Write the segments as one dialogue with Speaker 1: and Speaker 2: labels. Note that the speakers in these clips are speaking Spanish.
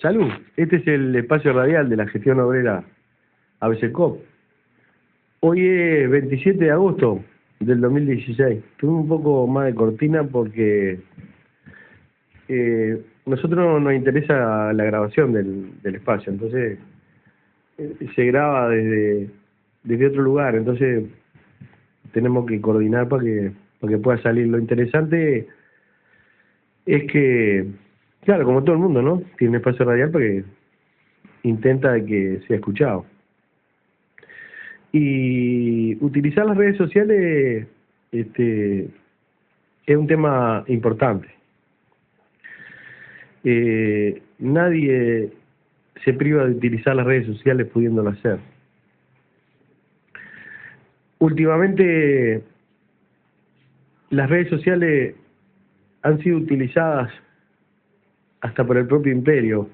Speaker 1: Salud, este es el espacio radial de la gestión obrera ABCCOP. Hoy es 27 de agosto del 2016. Tuve un poco más de cortina porque nosotros nos interesa la grabación del espacio, entonces se graba desde otro lugar, entonces tenemos que coordinar para que pueda salir. Lo interesante es que, claro, como todo el mundo, ¿no? Tiene un espacio radial porque intenta que sea escuchado. Y utilizar las redes sociales es un tema importante. Nadie se priva de utilizar las redes sociales pudiéndolo hacer. Últimamente las redes sociales han sido utilizadas hasta por el propio imperio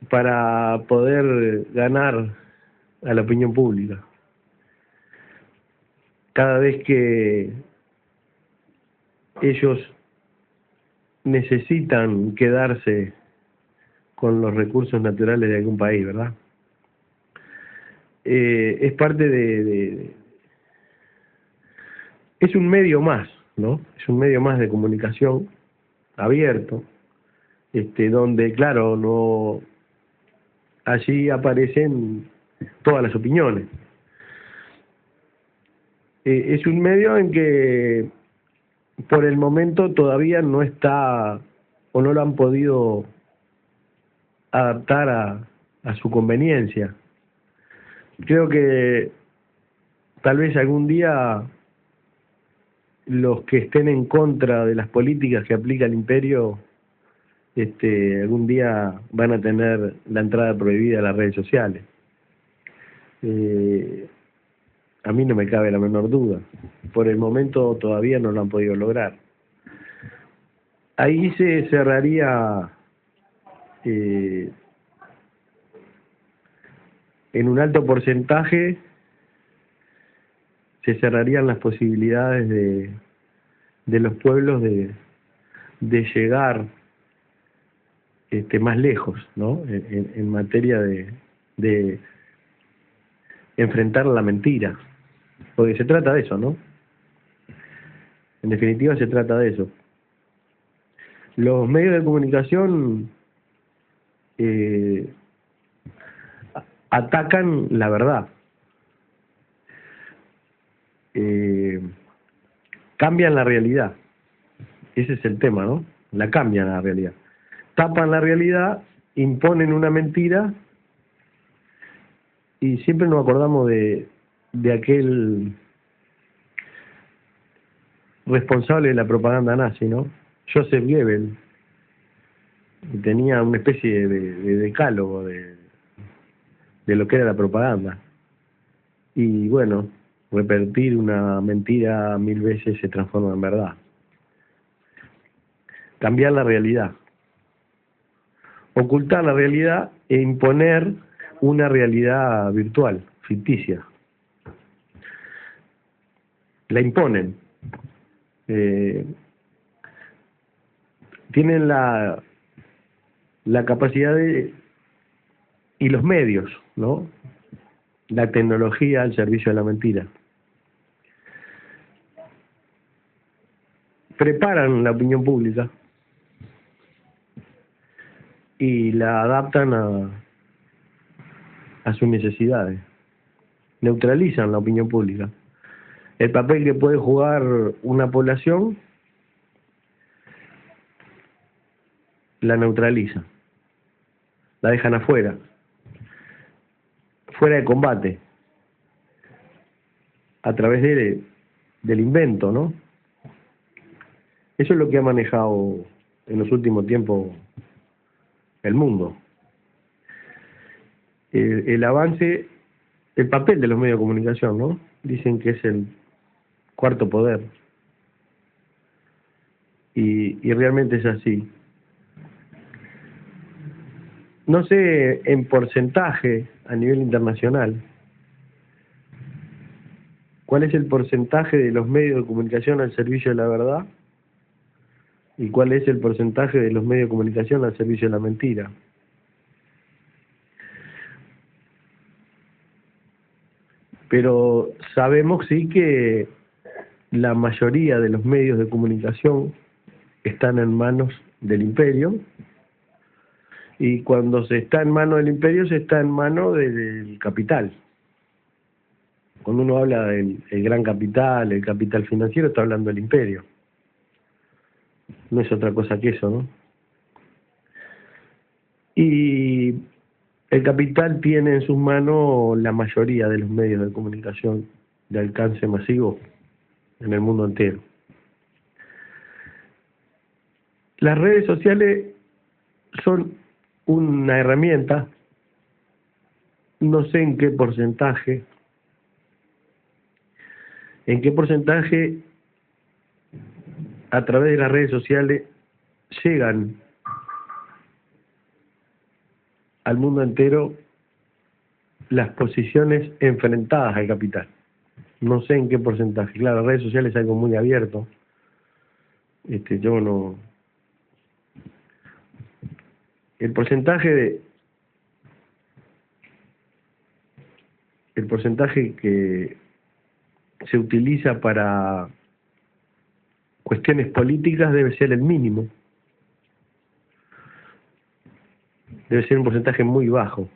Speaker 1: para poder ganar a la opinión pública. Cada vez que ellos necesitan quedarse con los recursos naturales de algún país, ¿verdad? Es parte es un medio más, ¿no? Es un medio más de comunicación abierto, donde, claro, no allí aparecen todas las opiniones. Es un medio en que por el momento todavía no está o no lo han podido adaptar a su conveniencia. Creo que tal vez algún día los que estén en contra de las políticas que aplica el imperio algún día van a tener la entrada prohibida a las redes sociales. A mí no me cabe la menor duda. Por el momento todavía no lo han podido lograr. Ahí se cerraría en un alto porcentaje, se cerrarían las posibilidades de los pueblos de llegar más lejos, ¿no? En materia de enfrentar la mentira, porque se trata de eso, ¿no? En definitiva se trata de eso. Los medios de comunicación atacan la verdad, cambian la realidad, ese es el tema, ¿no? La cambian la realidad, tapan la realidad, imponen una mentira y siempre nos acordamos de aquel responsable de la propaganda nazi, ¿no? Joseph Goebbels, tenía una especie de decálogo de lo que era la propaganda. Y bueno, repetir una mentira 1000 veces se transforma en verdad. Cambiar la realidad, ocultar la realidad e imponer una realidad virtual, ficticia. La imponen. Tienen la capacidad y los medios, ¿no? La tecnología al servicio de la mentira. Preparan la opinión pública y la adaptan a sus necesidades. Neutralizan la opinión pública. El papel que puede jugar una población la neutraliza, la dejan afuera, fuera de combate, a través del invento, ¿no? Eso es lo que ha manejado en los últimos tiempos el mundo. El avance, el papel de los medios de comunicación, ¿no? Dicen que es el cuarto poder. Y realmente es así. No sé en porcentaje a nivel internacional cuál es el porcentaje de los medios de comunicación al servicio de la verdad ¿Y cuál es el porcentaje de los medios de comunicación al servicio de la mentira? Pero sabemos sí que la mayoría de los medios de comunicación están en manos del imperio, y cuando se está en manos del imperio se está en manos del capital. Cuando uno habla del el gran capital, el capital financiero, está hablando del imperio. No es otra cosa que eso, ¿no? Y el capital tiene en sus manos la mayoría de los medios de comunicación de alcance masivo en el mundo entero. Las redes sociales son una herramienta, no sé en qué porcentaje a través de las redes sociales llegan al mundo entero las posiciones enfrentadas al capital. No sé en qué porcentaje. Claro, las redes sociales es algo muy abierto. Yo no... El porcentaje que se utiliza para cuestiones políticas debe ser el mínimo. Debe ser un porcentaje muy bajo.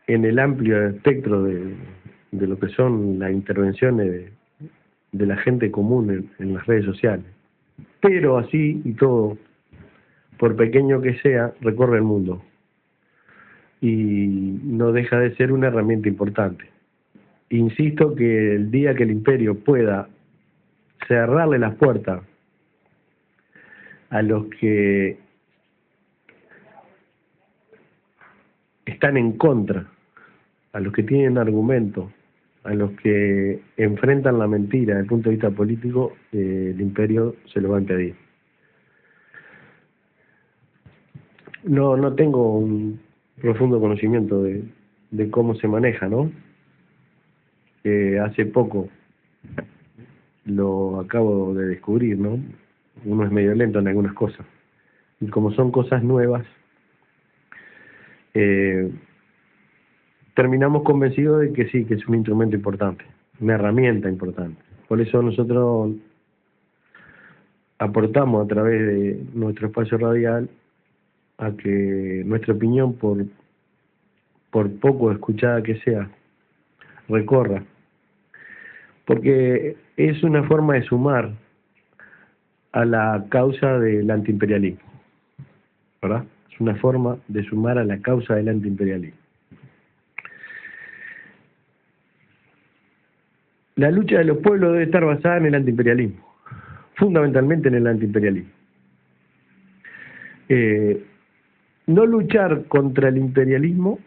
Speaker 1: En el amplio espectro de lo que son las intervenciones de la gente común en las redes sociales. Pero así y todo, por pequeño que sea, recorre el mundo. Y no deja de ser una herramienta importante. Insisto que el día que el imperio pueda cerrarle las puertas a los que están en contra, a los que tienen argumentos, a los que enfrentan la mentira desde el punto de vista político, el imperio se lo va a impedir. No tengo un profundo conocimiento de cómo se maneja, ¿no? Hace poco lo acabo de descubrir, ¿no? Uno es medio lento en algunas cosas. Y como son cosas nuevas, terminamos convencidos de que sí, que es un instrumento importante, una herramienta importante. Por eso nosotros aportamos a través de nuestro espacio radial a que nuestra opinión, por poco escuchada que sea, recorra. Porque es una forma de sumar a la causa del antiimperialismo, ¿verdad? Es una forma de sumar a la causa del antiimperialismo. La lucha de los pueblos debe estar basada en el antiimperialismo, fundamentalmente en el antiimperialismo. No luchar contra el imperialismo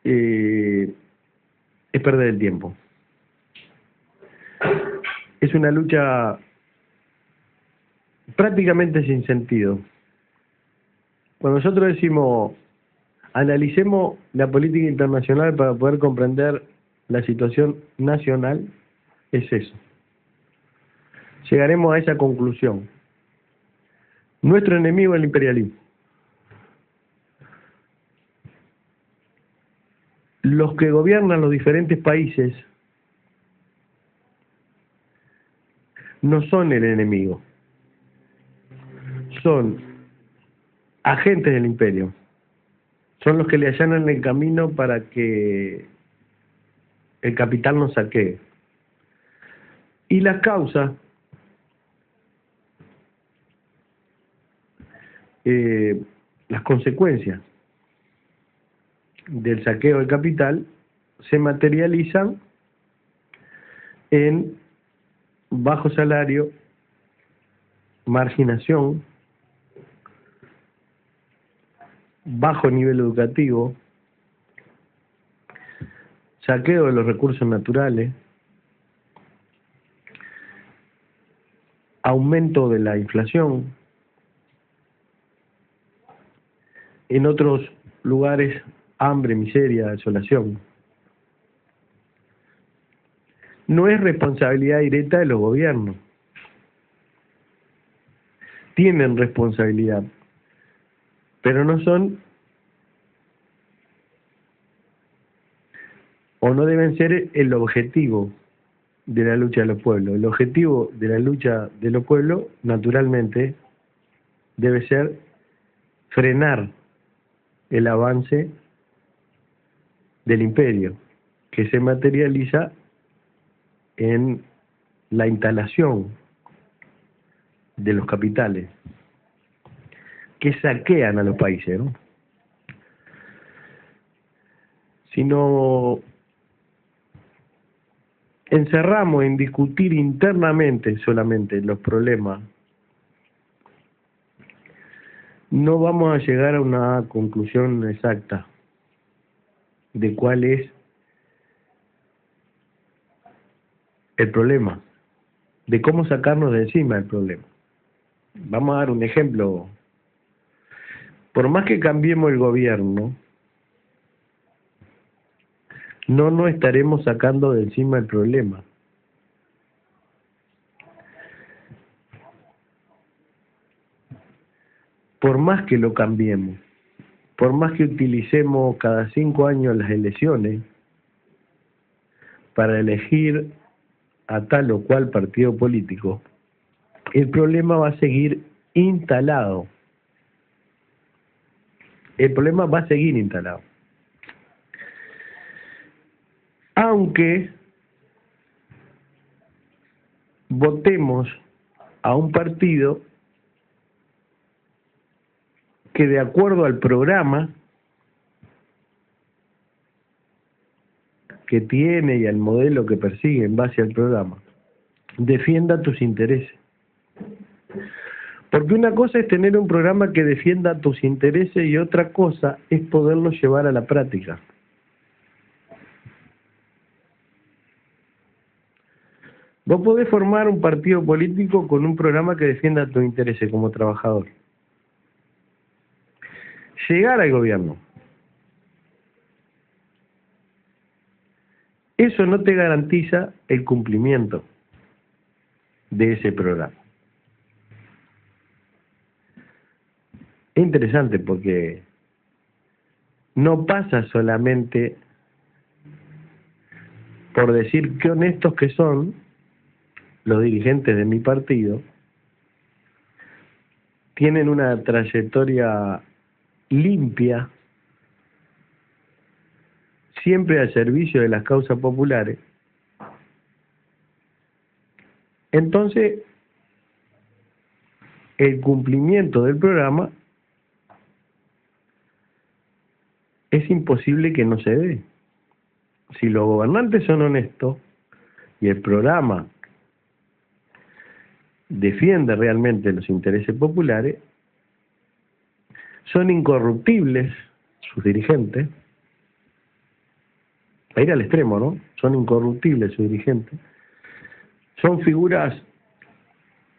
Speaker 1: es perder el tiempo. Es una lucha prácticamente sin sentido. Cuando nosotros decimos analicemos la política internacional para poder comprender la situación nacional, es eso. Llegaremos a esa conclusión. Nuestro enemigo es el imperialismo. Los que gobiernan los diferentes países no son el enemigo, son agentes del imperio, son los que le allanan el camino para que el capital nos saquee. Y las causas, las consecuencias del saqueo del capital se materializan en bajo salario, marginación, bajo nivel educativo, saqueo de los recursos naturales, aumento de la inflación. En otros lugares, hambre, miseria, desolación. No es responsabilidad directa de los gobiernos, tienen responsabilidad, pero no son o no deben ser el objetivo de la lucha de los pueblos. El objetivo de la lucha de los pueblos, naturalmente, debe ser frenar el avance del imperio, que se materializa en la instalación de los capitales, que saquean a los países, ¿no? Si no encerramos en discutir internamente solamente los problemas, no vamos a llegar a una conclusión exacta de cuál es el problema, de cómo sacarnos de encima el problema. Vamos a dar un ejemplo. Por más que cambiemos el gobierno, no nos estaremos sacando de encima el problema. Por más que lo cambiemos, por más que utilicemos cada 5 años las elecciones para elegir a tal o cual partido político, el problema va a seguir instalado. El problema va a seguir instalado. Aunque votemos a un partido que, de acuerdo al programa que tiene y al modelo que persigue en base al programa, defienda tus intereses. Porque una cosa es tener un programa que defienda tus intereses y otra cosa es poderlo llevar a la práctica. Vos podés formar un partido político con un programa que defienda tus intereses como trabajador. Llegar al gobierno. Eso no te garantiza el cumplimiento de ese programa. Es interesante porque no pasa solamente por decir qué honestos que son los dirigentes de mi partido, tienen una trayectoria limpia, siempre al servicio de las causas populares. Entonces, el cumplimiento del programa es imposible que no se dé. Si los gobernantes son honestos y el programa defiende realmente los intereses populares, son incorruptibles sus dirigentes, a ir al extremo, ¿no? Son incorruptibles sus dirigentes, son figuras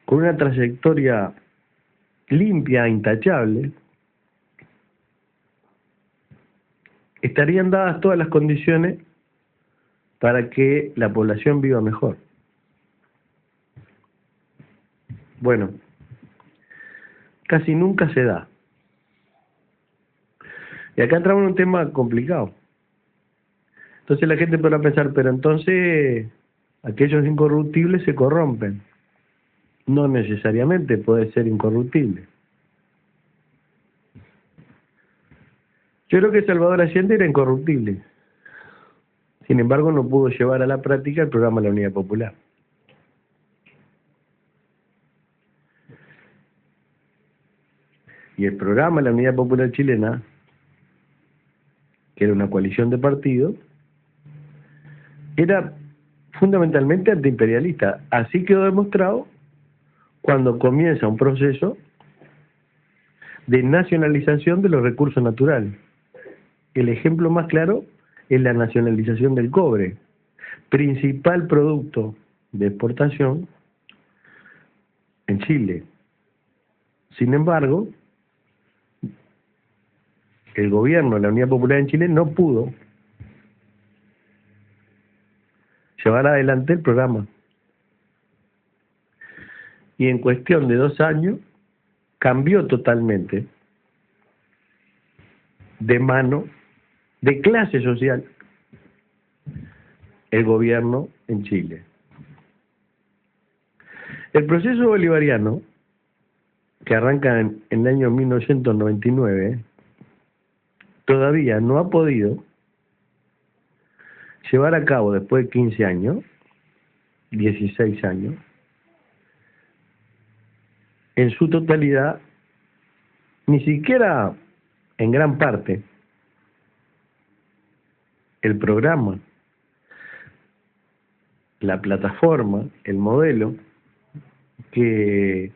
Speaker 1: con una trayectoria limpia, intachable, estarían dadas todas las condiciones para que la población viva mejor. Bueno, casi nunca se da. Y acá entramos en un tema complicado. Entonces la gente podrá pensar, pero entonces aquellos incorruptibles se corrompen. No necesariamente puede ser incorruptible. Yo creo que Salvador Allende era incorruptible. Sin embargo, no pudo llevar a la práctica el programa de la Unidad Popular. Y el programa de la Unidad Popular Chilena, que era una coalición de partidos, era fundamentalmente antiimperialista. Así quedó demostrado cuando comienza un proceso de nacionalización de los recursos naturales. El ejemplo más claro es la nacionalización del cobre, principal producto de exportación en Chile. Sin embargo, el gobierno de la Unidad Popular en Chile no pudo llevar adelante el programa. Y en cuestión de 2 años cambió totalmente de mano, de clase social, el gobierno en Chile. El proceso bolivariano, que arranca en el año 1999, todavía no ha podido llevar a cabo, después de 15 años, 16 años, en su totalidad, ni siquiera en gran parte, el programa, la plataforma, el modelo que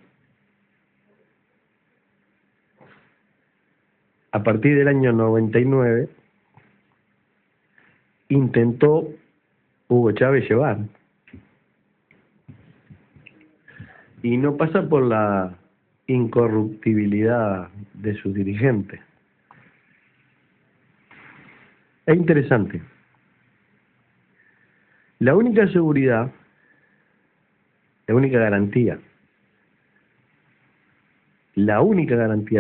Speaker 1: a partir del año 99 intentó Hugo Chávez llevar. Y no pasa por la incorruptibilidad de sus dirigentes. Es interesante. La única seguridad, la única garantía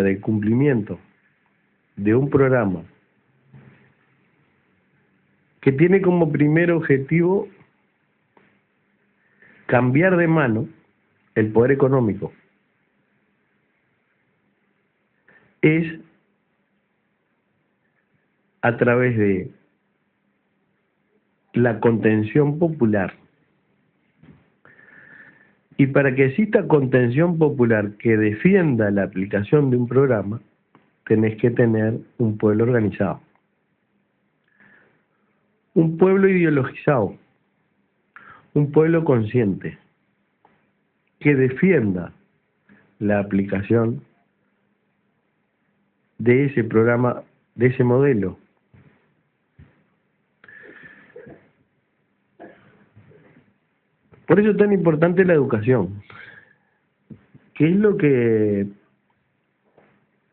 Speaker 1: del cumplimiento de un programa que tiene como primer objetivo cambiar de mano el poder económico es a través de la contención popular. Y para que exista contención popular que defienda la aplicación de un programa, tenés que tener un pueblo organizado, un pueblo ideologizado, un pueblo consciente, que defienda la aplicación de ese programa, de ese modelo. Por eso es tan importante la educación, que es lo que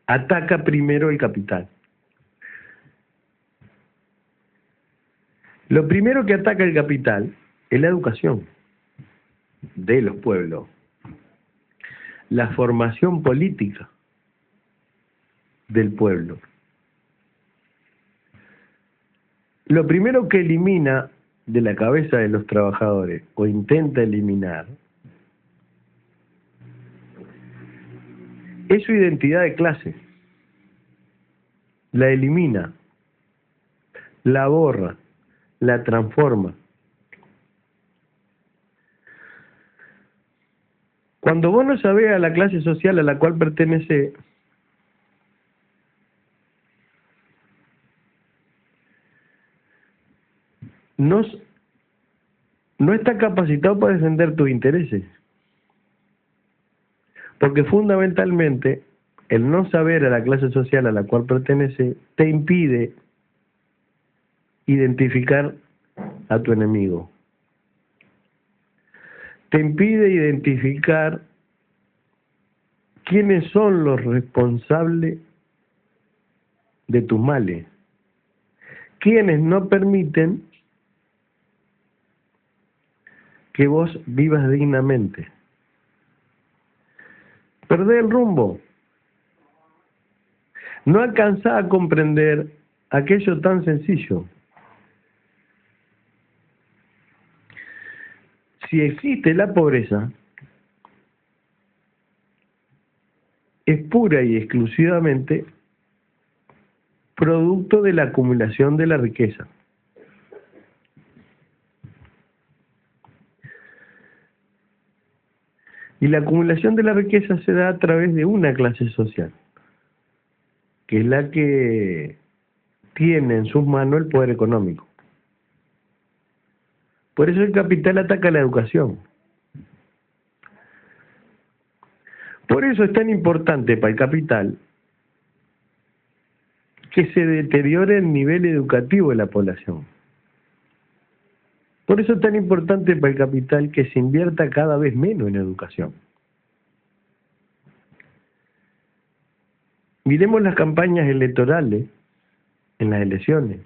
Speaker 1: ataca primero el capital. Lo primero que ataca el capital es la educación de los pueblos, la formación política del pueblo. Lo primero que elimina de la cabeza de los trabajadores, o intenta eliminar, es su identidad de clase. La elimina, la borra, la transforma. Cuando vos no sabés a la clase social a la cual pertenece, no está capacitado para defender tus intereses. Porque fundamentalmente el no saber a la clase social a la cual pertenece te impide identificar a tu enemigo. Te impide identificar quiénes son los responsables de tus males, quienes no permiten que vos vivas dignamente. Perdés el rumbo. No alcanzás a comprender aquello tan sencillo. Si existe la pobreza, es pura y exclusivamente producto de la acumulación de la riqueza. Y la acumulación de la riqueza se da a través de una clase social, que es la que tiene en sus manos el poder económico. Por eso el capital ataca la educación. Por eso es tan importante para el capital que se deteriore el nivel educativo de la población. Por eso es tan importante para el capital que se invierta cada vez menos en educación. Miremos las campañas electorales en las elecciones,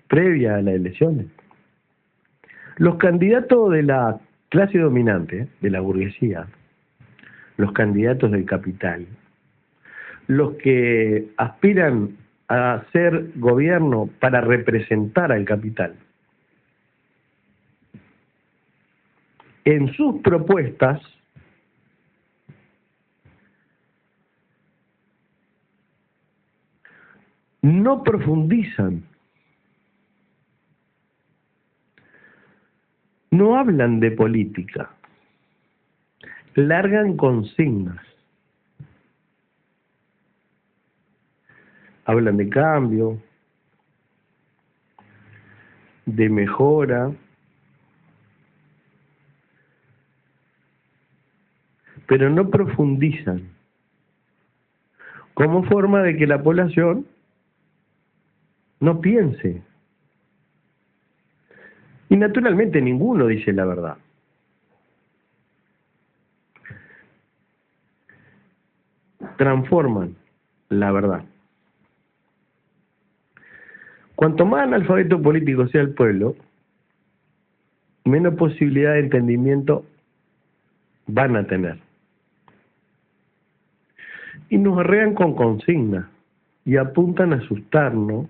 Speaker 1: previas a las elecciones. Los candidatos de la clase dominante, de la burguesía, los candidatos del capital, los que aspiran a ser gobierno para representar al capital. En sus propuestas no profundizan, no hablan de política, largan consignas, hablan de cambio, de mejora, pero no profundizan como forma de que la población no piense. Y naturalmente ninguno dice la verdad. Transforman la verdad. Cuanto más analfabeto político sea el pueblo, menos posibilidad de entendimiento van a tener. Y nos arrean con consignas y apuntan a asustarnos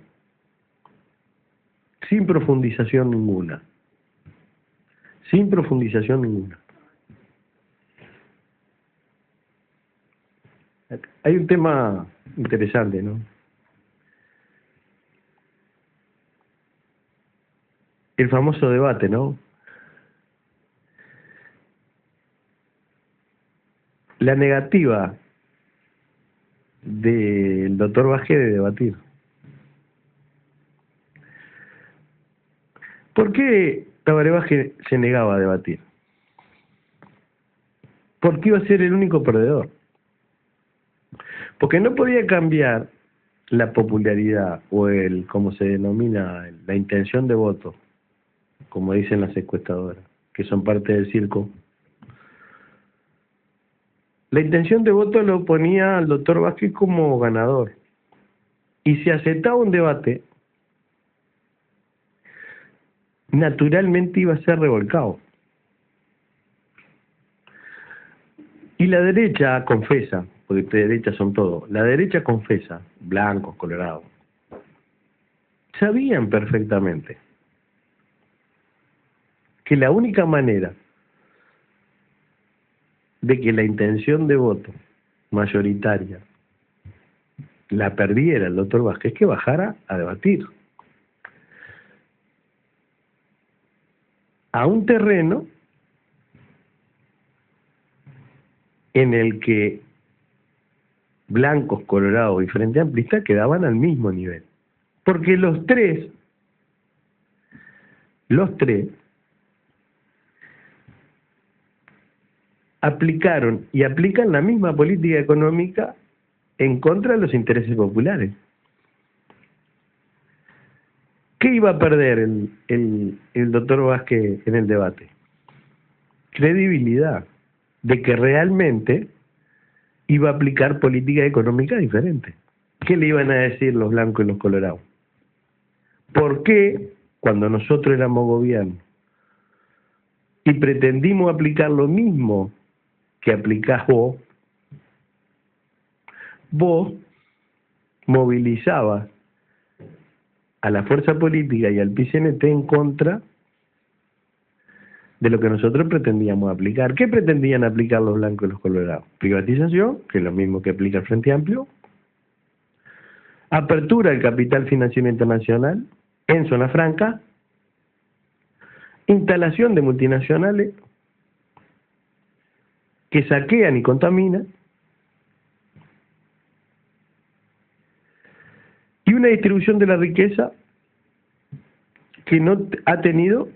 Speaker 1: sin profundización ninguna. Sin profundización ninguna. Hay un tema interesante, ¿no? El famoso debate, ¿no? La negativa del doctor Vázquez de debatir. ¿Por qué Tabaré Vázquez se negaba a debatir? Porque iba a ser el único perdedor. Porque no podía cambiar la popularidad o el, como se denomina, la intención de voto, como dicen las encuestadoras, que son parte del circo. La intención de voto lo ponía al doctor Vázquez como ganador. Y si aceptaba un debate, naturalmente iba a ser revolcado. Y la derecha confesa, porque de derecha son todos, la derecha confesa, blancos, colorados, sabían perfectamente que la única manera de que la intención de voto mayoritaria la perdiera el doctor Vázquez es que bajara a debatir a un terreno en el que blancos, colorados y Frente Amplista quedaban al mismo nivel. Porque los tres aplicaron y aplican la misma política económica en contra de los intereses populares. ¿Qué iba a perder el doctor Vázquez en el debate? Credibilidad de que realmente iba a aplicar política económica diferente. ¿Qué le iban a decir los blancos y los colorados? ¿Por qué cuando nosotros éramos gobierno y pretendimos aplicar lo mismo que aplicás vos movilizabas a la fuerza política y al PCNT en contra de lo que nosotros pretendíamos aplicar? ¿Qué pretendían aplicar los blancos y los colorados? Privatización, que es lo mismo que aplica el Frente Amplio, apertura del capital financiero internacional en zona franca, instalación de multinacionales que saquean y contaminan, y una distribución de la riqueza que no ha tenido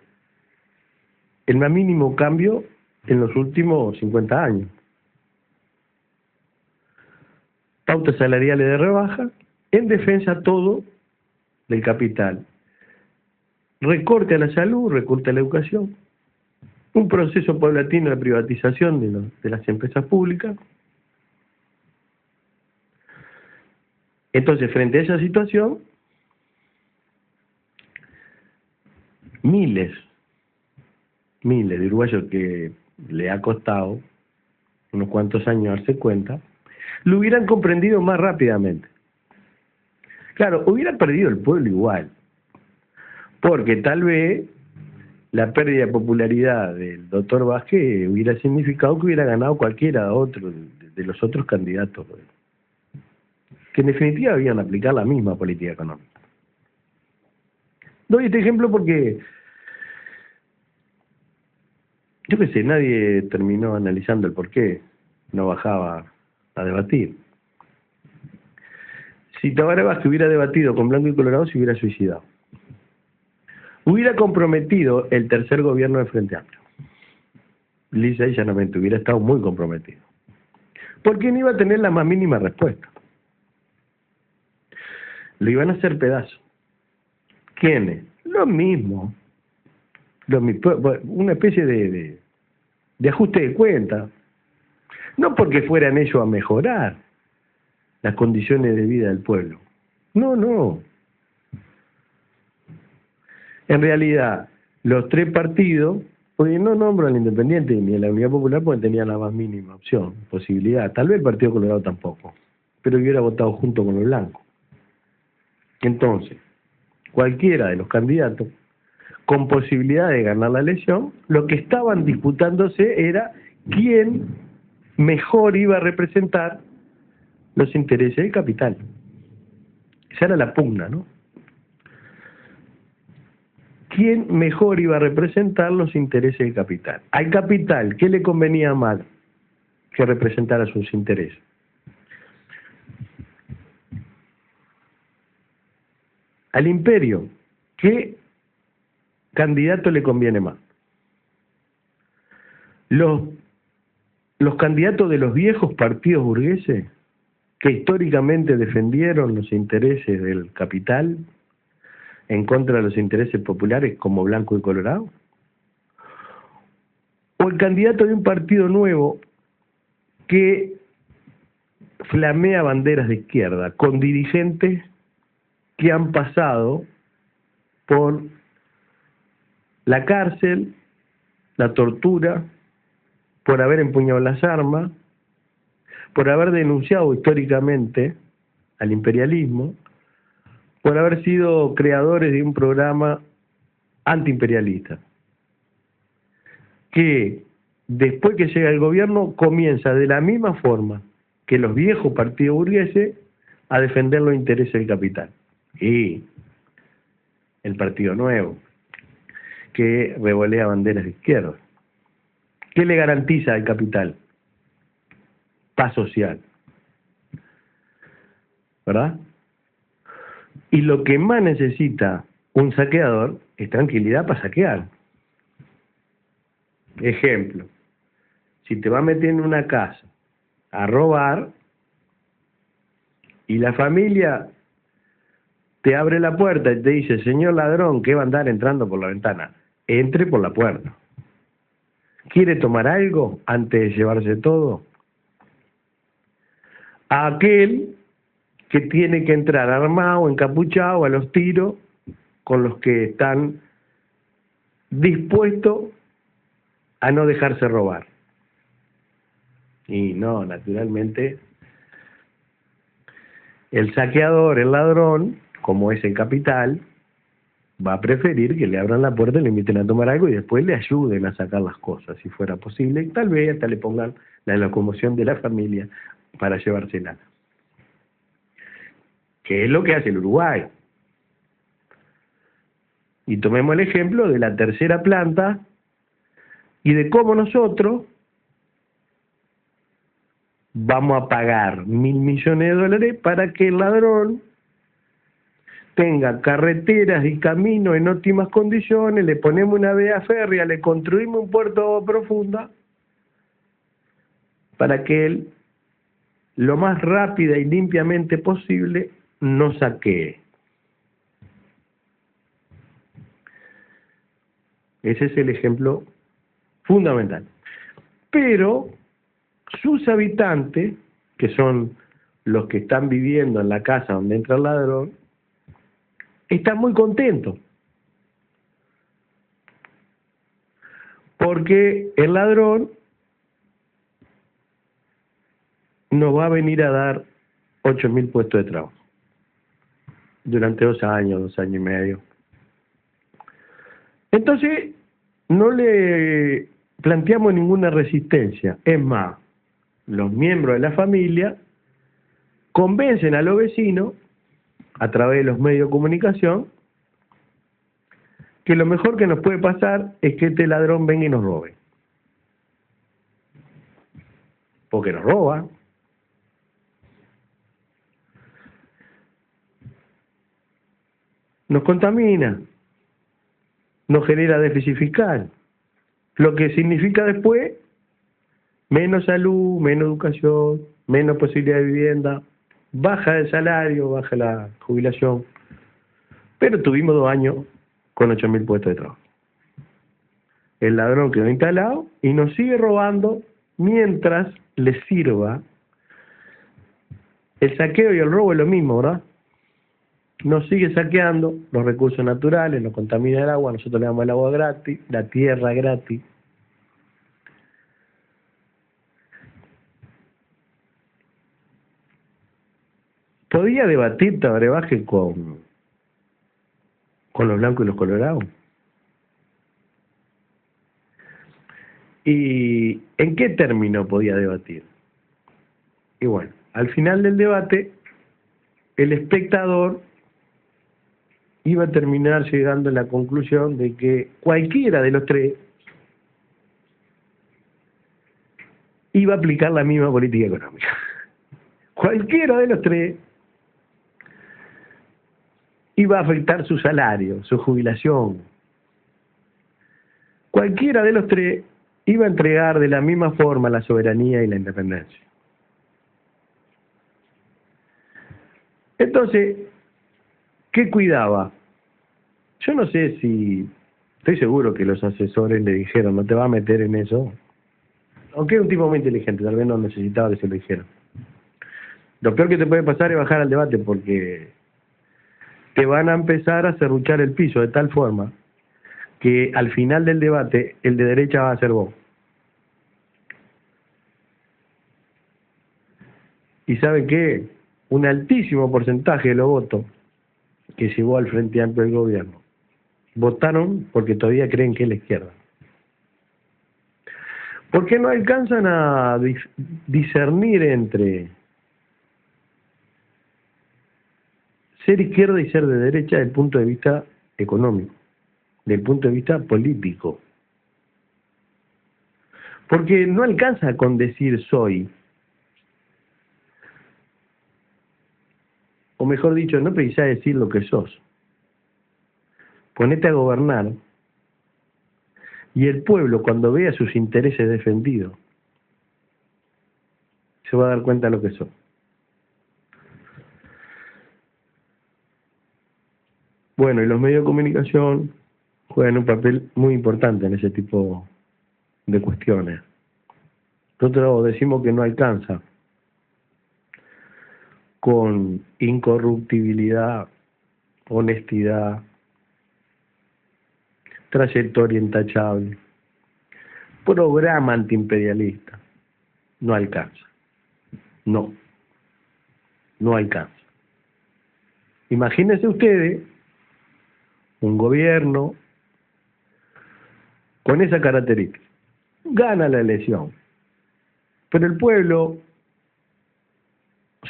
Speaker 1: el más mínimo cambio en los últimos 50 años. Pautas salariales de rebaja, en defensa todo del capital. Recorte a la salud, recorte a la educación, un proceso paulatino de privatización de las empresas públicas. Entonces, frente a esa situación, miles de uruguayos que le ha costado unos cuantos años darse cuenta, lo hubieran comprendido más rápidamente. Claro, hubiera perdido el pueblo igual, porque tal vez la pérdida de popularidad del doctor Vázquez hubiera significado que hubiera ganado cualquiera otro de los otros candidatos, que en definitiva habían aplicado la misma política económica. Doy este ejemplo porque, yo qué sé, nadie terminó analizando el por qué no bajaba a debatir. Si Tabaré Vázquez hubiera debatido con Blanco y Colorado, se hubiera suicidado. Hubiera comprometido el tercer gobierno de Frente Amplio. Lisa y llanamente hubiera estado muy comprometido. Porque no iba a tener la más mínima respuesta. Lo iban a hacer pedazos. ¿Quiénes? Lo mismo. Una especie de ajuste de cuenta. No porque fueran ellos a mejorar las condiciones de vida del pueblo. No, no. En realidad, los tres partidos, porque no nombro al Independiente ni a la Unidad Popular porque tenían la más mínima opción, posibilidad. Tal vez el Partido Colorado tampoco, pero hubiera votado junto con los blancos. Entonces, cualquiera de los candidatos con posibilidad de ganar la elección, lo que estaban disputándose era quién mejor iba a representar los intereses del capital. Esa era la pugna, ¿no? ¿Quién mejor iba a representar los intereses del capital? Al capital, ¿qué le convenía más que representara sus intereses? Al imperio, ¿qué candidato le conviene más? Los candidatos de los viejos partidos burgueses, que históricamente defendieron los intereses del capital en contra de los intereses populares como Blanco y Colorado, o el candidato de un partido nuevo que flamea banderas de izquierda con dirigentes que han pasado por la cárcel, la tortura, por haber empuñado las armas, por haber denunciado históricamente al imperialismo, por haber sido creadores de un programa antiimperialista, que después que llega el gobierno comienza de la misma forma que los viejos partidos burgueses a defender los intereses del capital. Y el Partido Nuevo, que revolea banderas de izquierda. ¿Qué le garantiza al capital? Paz social. ¿Verdad? Y lo que más necesita un saqueador es tranquilidad para saquear. Ejemplo, si te va a meter en una casa a robar y la familia te abre la puerta y te dice, señor ladrón, ¿qué va a andar entrando por la ventana? Entre por la puerta. ¿Quiere tomar algo antes de llevarse todo? A aquel que tiene que entrar armado, encapuchado, a los tiros, con los que están dispuestos a no dejarse robar. Y no, naturalmente, el saqueador, el ladrón, como es el capital, va a preferir que le abran la puerta, le inviten a tomar algo y después le ayuden a sacar las cosas, si fuera posible. Tal vez hasta le pongan la locomoción de la familia para llevársela. Que es lo que hace el Uruguay. Y tomemos el ejemplo de la tercera planta y de cómo nosotros vamos a pagar 1.000 millones de dólares para que el ladrón tenga carreteras y caminos en óptimas condiciones, le ponemos una vía férrea, le construimos un puerto profunda para que él, lo más rápida y limpiamente posible, no saquee. Ese es el ejemplo fundamental. Pero sus habitantes, que son los que están viviendo en la casa donde entra el ladrón, están muy contentos. Porque el ladrón nos va a venir a dar 8.000 puestos de trabajo durante 2 años y medio. Entonces, no le planteamos ninguna resistencia. Es más, los miembros de la familia convencen a los vecinos, a través de los medios de comunicación, que lo mejor que nos puede pasar es que este ladrón venga y nos robe. Porque nos roba. Nos contamina. Nos genera déficit fiscal. Lo que significa después menos salud, menos educación, menos posibilidad de vivienda, baja el salario, baja la jubilación. Pero tuvimos 2 años con 8.000 puestos de trabajo. El ladrón quedó instalado y nos sigue robando mientras le sirva. El saqueo y el robo es lo mismo, ¿verdad? Nos sigue saqueando los recursos naturales, nos contamina el agua, nosotros le damos el agua gratis, la tierra gratis. ¿Podía debatir Tabarebaje con los blancos y los colorados? ¿Y en qué término podía debatir? Y bueno, al final del debate, el espectador iba a terminar llegando a la conclusión de que cualquiera de los tres iba a aplicar la misma política económica. Cualquiera de los tres iba a afectar su salario, su jubilación. Cualquiera de los tres iba a entregar de la misma forma la soberanía y la independencia. Entonces, ¿qué cuidaba? Yo no sé si... Estoy seguro que los asesores le dijeron, no te vas a meter en eso. Aunque es un tipo muy inteligente, tal vez no necesitaba que se lo dijeran. Lo peor que te puede pasar es bajar al debate, porque te van a empezar a serruchar el piso de tal forma que al final del debate el de derecha va a ser vos. ¿Y sabe qué? Un altísimo porcentaje de los votos que llevó al Frente Amplio del gobierno votaron porque todavía creen que es la izquierda. Porque no alcanzan a discernir entre ser izquierda y ser de derecha desde el punto de vista económico, desde el punto de vista político. Porque no alcanza con decir soy. O mejor dicho, no precisás decir lo que sos. Ponete a gobernar y el pueblo, cuando vea sus intereses defendidos, se va a dar cuenta de lo que sos. Bueno, y los medios de comunicación juegan un papel muy importante en ese tipo de cuestiones. Nosotros decimos que no alcanza con incorruptibilidad, honestidad, trayectoria intachable, programa antiimperialista. No alcanza. No alcanza. Imagínense ustedes un gobierno con esa característica. Gana la elección, pero el pueblo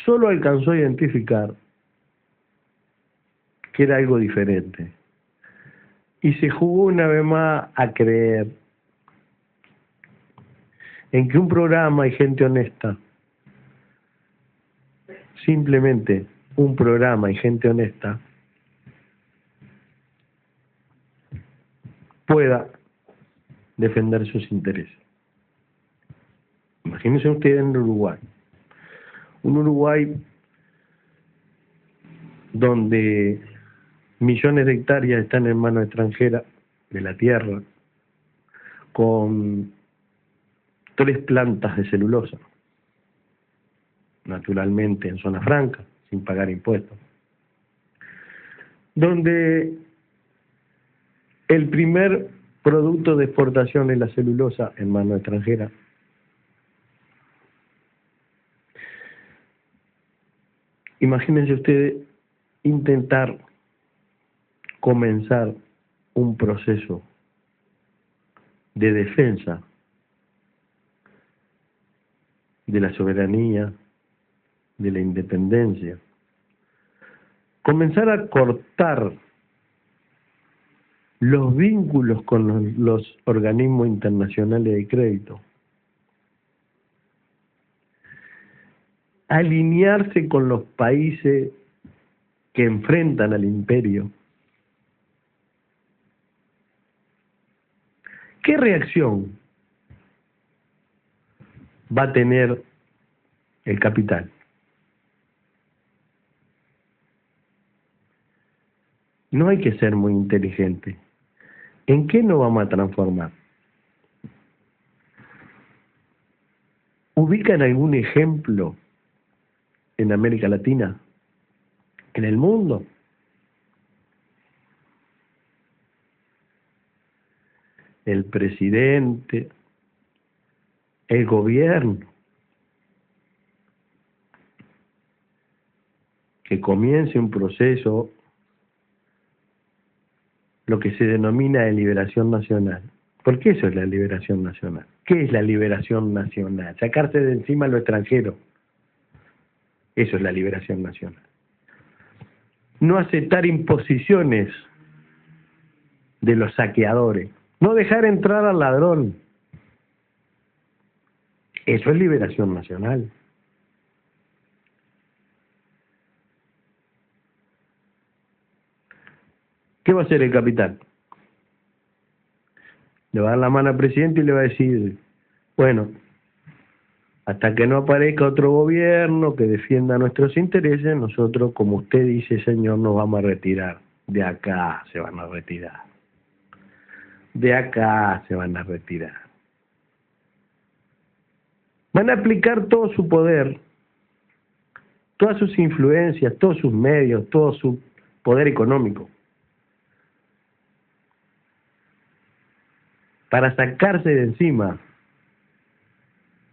Speaker 1: solo alcanzó a identificar que era algo diferente. Y se jugó una vez más a creer en que un programa y gente honesta, simplemente un programa y gente honesta, pueda defender sus intereses. Imagínense ustedes en Uruguay. Un Uruguay donde millones de hectáreas están en manos extranjeras de la tierra, con 3 plantas de celulosa, naturalmente en zona franca, sin pagar impuestos, donde el primer producto de exportación es la celulosa en mano extranjera, Imagínense ustedes intentar comenzar un proceso de defensa de la soberanía, de la independencia, comenzar a cortar los vínculos con los organismos internacionales de crédito, alinearse con los países que enfrentan al imperio. ¿Qué reacción va a tener el capital? No hay que ser muy inteligente. ¿En qué nos vamos a transformar? ¿Ubican algún ejemplo en América Latina? ¿En el mundo? El presidente, el gobierno, que comience un proceso, lo que se denomina de liberación nacional. ¿Por qué eso es la liberación nacional? ¿Qué es la liberación nacional? Sacarse de encima lo extranjero. Eso es la liberación nacional. No aceptar imposiciones de los saqueadores. No dejar entrar al ladrón. Eso es liberación nacional. ¿Qué va a hacer el capital? Le va a dar la mano al presidente y le va a decir, bueno, hasta que no aparezca otro gobierno que defienda nuestros intereses, nosotros, como usted dice, señor, nos vamos a retirar. De acá se van a retirar. De acá se van a retirar. Van a aplicar todo su poder, todas sus influencias, todos sus medios, todo su poder económico, para sacarse de encima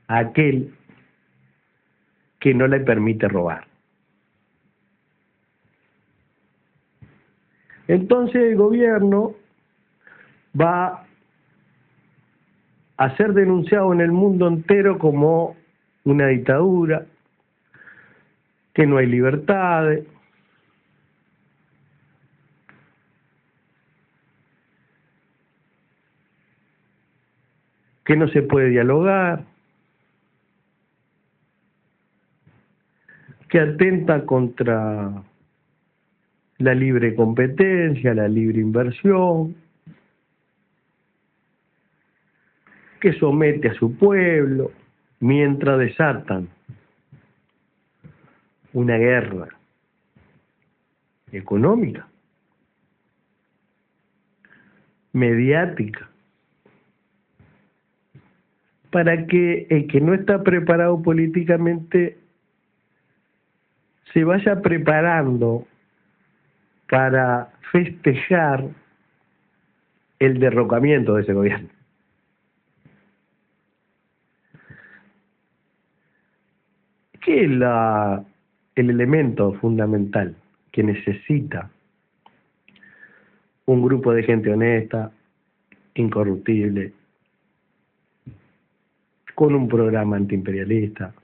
Speaker 1: a aquel que no le permite robar. Entonces el gobierno va a ser denunciado en el mundo entero como una dictadura, que no hay libertades, que no se puede dialogar, que atenta contra la libre competencia, la libre inversión, que somete a su pueblo, mientras desatan una guerra económica, mediática, para que el que no está preparado políticamente se vaya preparando para festejar el derrocamiento de ese gobierno. ¿Qué es el elemento fundamental que necesita un grupo de gente honesta, incorruptible, con un programa antiimperialista,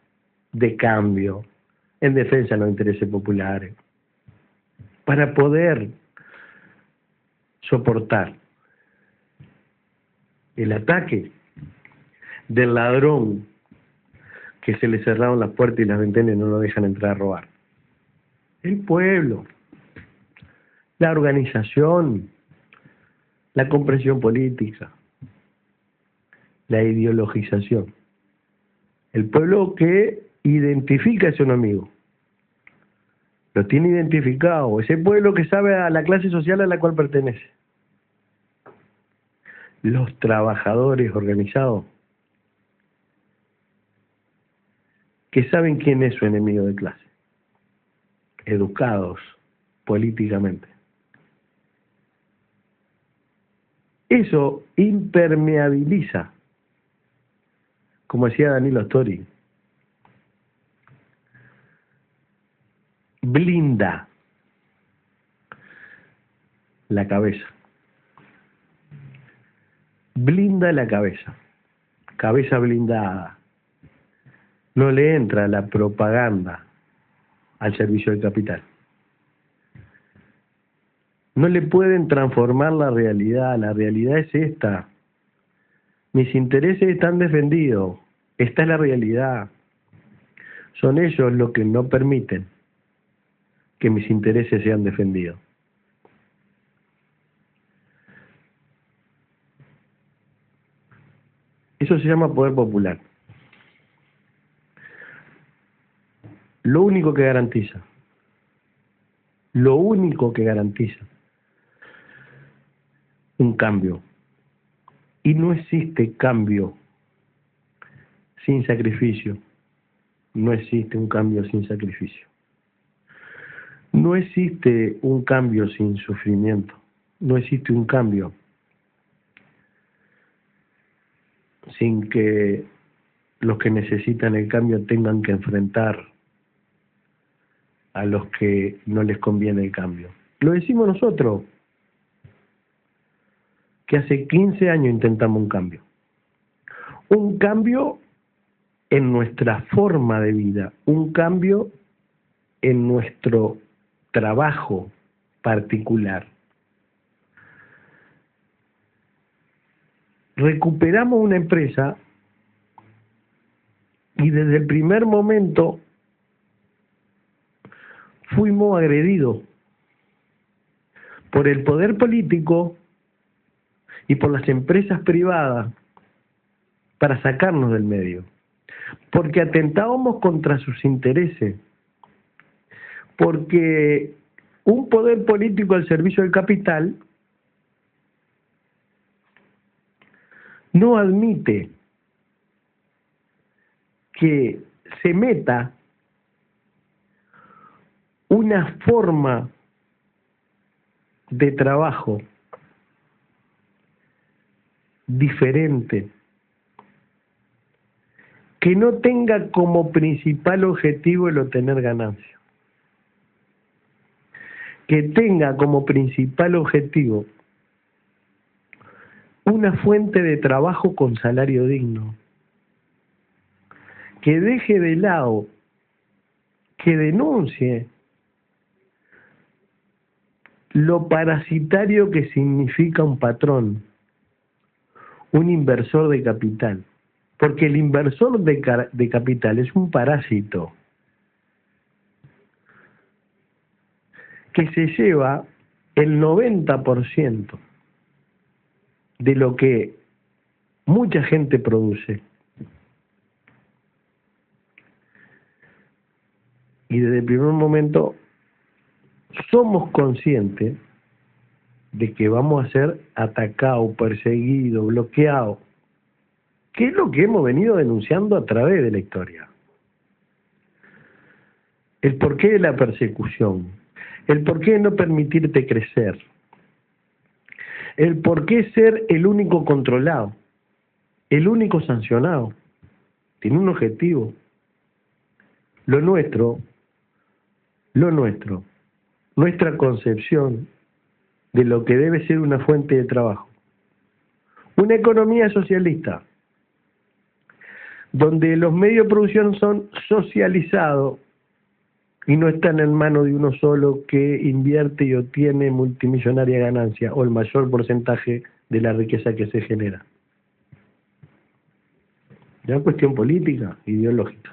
Speaker 1: de cambio, en defensa de los intereses populares, para poder soportar el ataque del ladrón que se le cerraron las puertas y las ventanas y no lo dejan entrar a robar? El pueblo, la organización, la comprensión política, la ideologización. El pueblo que identifica a su enemigo, lo tiene identificado, ese pueblo que sabe a la clase social a la cual pertenece. Los trabajadores organizados, que saben quién es su enemigo de clase, educados políticamente. Eso impermeabiliza, como decía Danilo Astori, blinda la cabeza. Blinda la cabeza. Cabeza blindada. No le entra la propaganda al servicio del capital. No le pueden transformar la realidad es esta. Mis intereses están defendidos, esta es la realidad. Son ellos los que no permiten que mis intereses sean defendidos. Eso se llama poder popular. Lo único que garantiza un cambio. Y no existe cambio sin sacrificio. No existe un cambio sin sacrificio. No existe un cambio sin sufrimiento. No existe un cambio sin que los que necesitan el cambio tengan que enfrentar a los que no les conviene el cambio. Lo decimos nosotros, que hace 15 años intentamos un cambio. Un cambio en nuestra forma de vida, un cambio en nuestro trabajo particular. Recuperamos una empresa y desde el primer momento fuimos agredidos por el poder político y por las empresas privadas para sacarnos del medio, porque atentábamos contra sus intereses, porque un poder político al servicio del capital no admite que se meta una forma de trabajo diferente, que no tenga como principal objetivo el obtener ganancias, que tenga como principal objetivo una fuente de trabajo con salario digno, que deje de lado, que denuncie lo parasitario que significa un patrón, un inversor de capital, porque el inversor de capital es un parásito que se lleva el 90% de lo que mucha gente produce. Y desde el primer momento somos conscientes de que vamos a ser atacados, perseguidos, bloqueados, que es lo que hemos venido denunciando a través de la historia. El porqué de la persecución, el porqué de no permitirte crecer, el porqué ser el único controlado, el único sancionado. Tiene un objetivo. Lo nuestro, nuestra concepción de lo que debe ser una fuente de trabajo. Una economía socialista, donde los medios de producción son socializados y no están en manos de uno solo que invierte y obtiene multimillonaria ganancia o el mayor porcentaje de la riqueza que se genera. Ya es cuestión política, ideológica.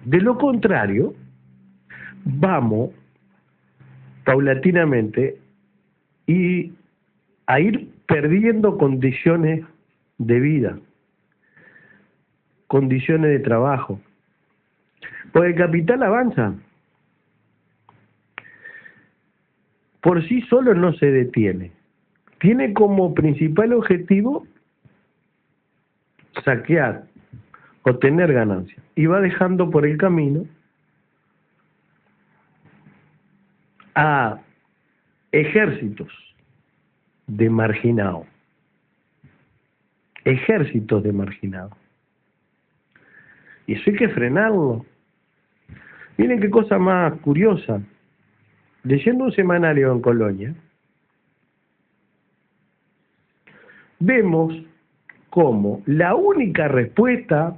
Speaker 1: De lo contrario, vamos paulatinamente a ir perdiendo condiciones de vida, condiciones de trabajo. Porque el capital avanza. Por sí solo no se detiene. Tiene como principal objetivo saquear, obtener ganancias. Y va dejando por el camino a ejércitos de marginados. Ejércitos de marginados. Y eso hay que frenarlo. Miren qué cosa más curiosa. Leyendo un semanario en Colonia, vemos cómo la única respuesta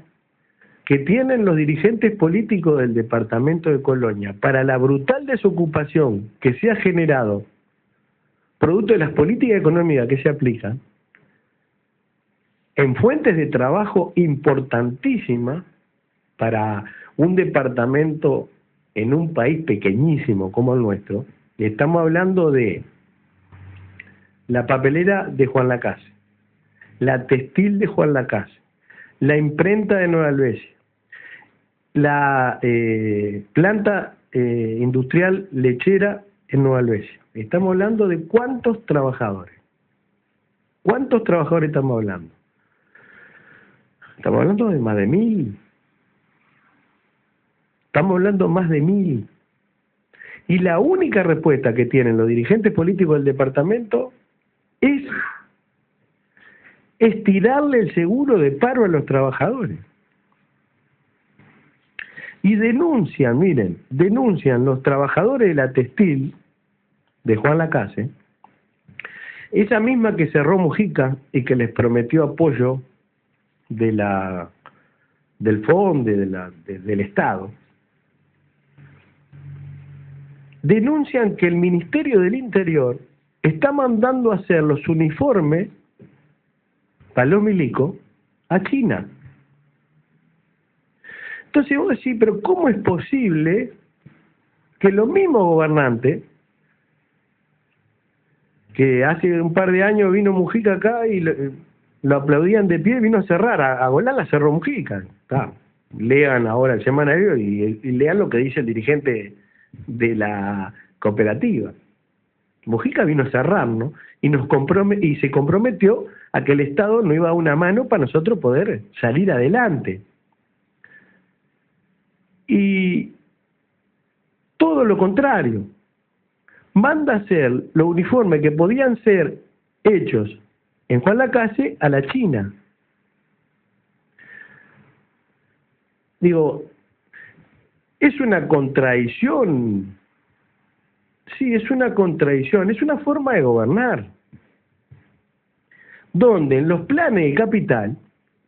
Speaker 1: que tienen los dirigentes políticos del departamento de Colonia para la brutal desocupación que se ha generado producto de las políticas económicas que se aplican en fuentes de trabajo importantísimas para un departamento en un país pequeñísimo como el nuestro. Estamos hablando de la papelera de Juan Lacase, la textil de Juan Lacase, la imprenta de Nueva Albesia, la planta industrial lechera en Nueva Albesia. Estamos hablando de ¿cuántos trabajadores? ¿Cuántos trabajadores estamos hablando? Estamos hablando de más de 1000. Estamos hablando más de 1000. Y la única respuesta que tienen los dirigentes políticos del departamento es estirarle el seguro de paro a los trabajadores. Y denuncian, miren, denuncian los trabajadores de la textil de Juan Lacase, esa misma que cerró Mujica y que les prometió apoyo del FONDE, del Estado, denuncian que el Ministerio del Interior está mandando a hacer los uniformes para los milicos a China. Entonces vos decís, pero ¿cómo es posible que los mismos gobernantes, que hace un par de años vino Mujica acá y lo aplaudían de pie, vino a cerrar, a Golán la cerró Mujica? Lean ahora el semanario y lean lo que dice el dirigente de la cooperativa. Mujica vino a cerrar, ¿no? Y se comprometió a que el Estado no iba a dar una mano para nosotros poder salir adelante. Y todo lo contrario, manda a hacer los uniformes que podían ser hechos en Juan Lacase a la China. Digo, es una contradicción. Sí, es una contradicción, es una forma de gobernar, donde en los planes de capital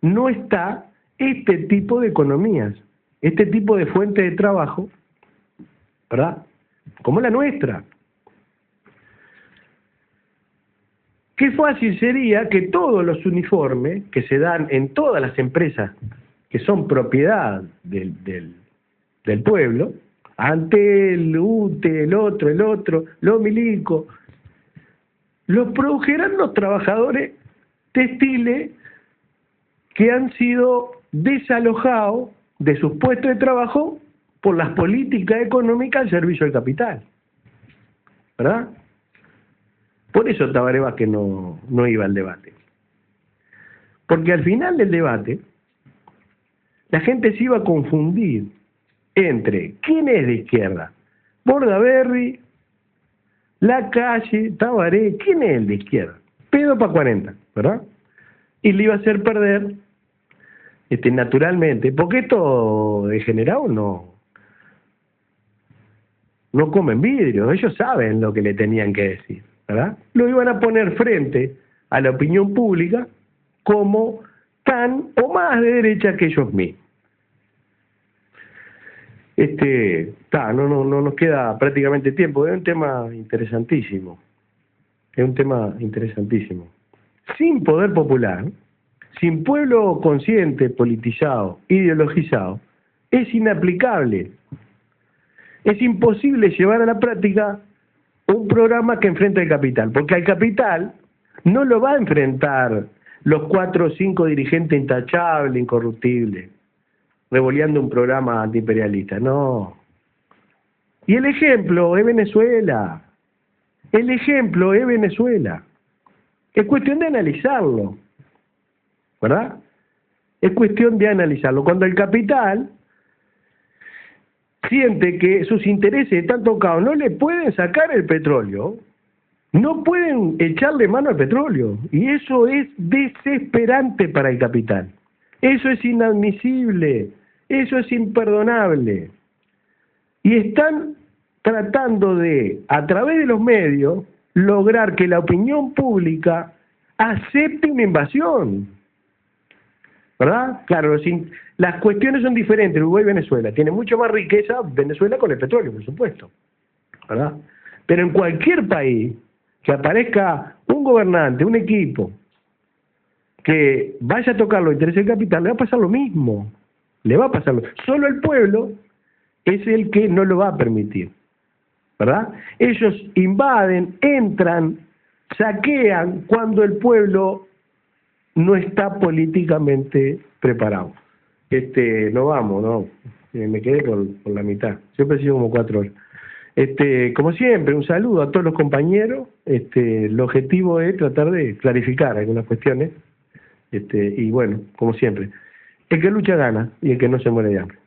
Speaker 1: no está este tipo de economías, este tipo de fuente de trabajo, ¿verdad? Como la nuestra. Qué fácil sería que todos los uniformes que se dan en todas las empresas que son propiedad del pueblo, Antel, UTE, el otro, los milicos, los produjeran los trabajadores textiles que han sido desalojados de sus puestos de trabajo por las políticas económicas al servicio del capital, ¿verdad? Por eso Tabaré Vázquez no iba al debate. Porque al final del debate, la gente se iba a confundir entre quién es de izquierda, Bordaberry, Lacalle, Tabaré, quién es el de izquierda, pedo para 40, ¿verdad? Y le iba a hacer perder, naturalmente, porque estos degenerados no comen vidrio, ellos saben lo que le tenían que decir, ¿verdad? Lo iban a poner frente a la opinión pública como tan o más de derecha que ellos mismos. No nos queda prácticamente tiempo, es un tema interesantísimo. Sin poder popular, sin pueblo consciente, politizado, ideologizado, es inaplicable. Es imposible llevar a la práctica un programa que enfrenta al capital, porque al capital no lo va a enfrentar los 4 o 5 dirigentes intachables, incorruptibles, revoleando un programa antiimperialista, no. Y el ejemplo es Venezuela. Es cuestión de analizarlo, ¿verdad? Es cuestión de analizarlo. Cuando el capital siente que sus intereses están tocados, no le pueden sacar el petróleo, no pueden echarle mano al petróleo, y eso es desesperante para el capital. Eso es inadmisible, eso es imperdonable. y están tratando de, a través de los medios, lograr que la opinión pública acepte una invasión. ¿Verdad? Claro, las cuestiones son diferentes, Uruguay y Venezuela. Tiene mucho más riqueza Venezuela con el petróleo, por supuesto. ¿Verdad? Pero en cualquier país que aparezca un gobernante, un equipo, que vaya a tocar los intereses del capital, le va a pasar lo mismo. Le va a pasar lo mismo. Solo el pueblo es el que no lo va a permitir. ¿Verdad? Ellos invaden, entran, saquean cuando el pueblo no está políticamente preparado. No vamos, no. Me quedé por la mitad. Siempre he sido como 4 horas. Como siempre, un saludo a todos los compañeros. El objetivo es tratar de clarificar algunas cuestiones. Y bueno, como siempre, el que lucha gana y el que no se muere de hambre.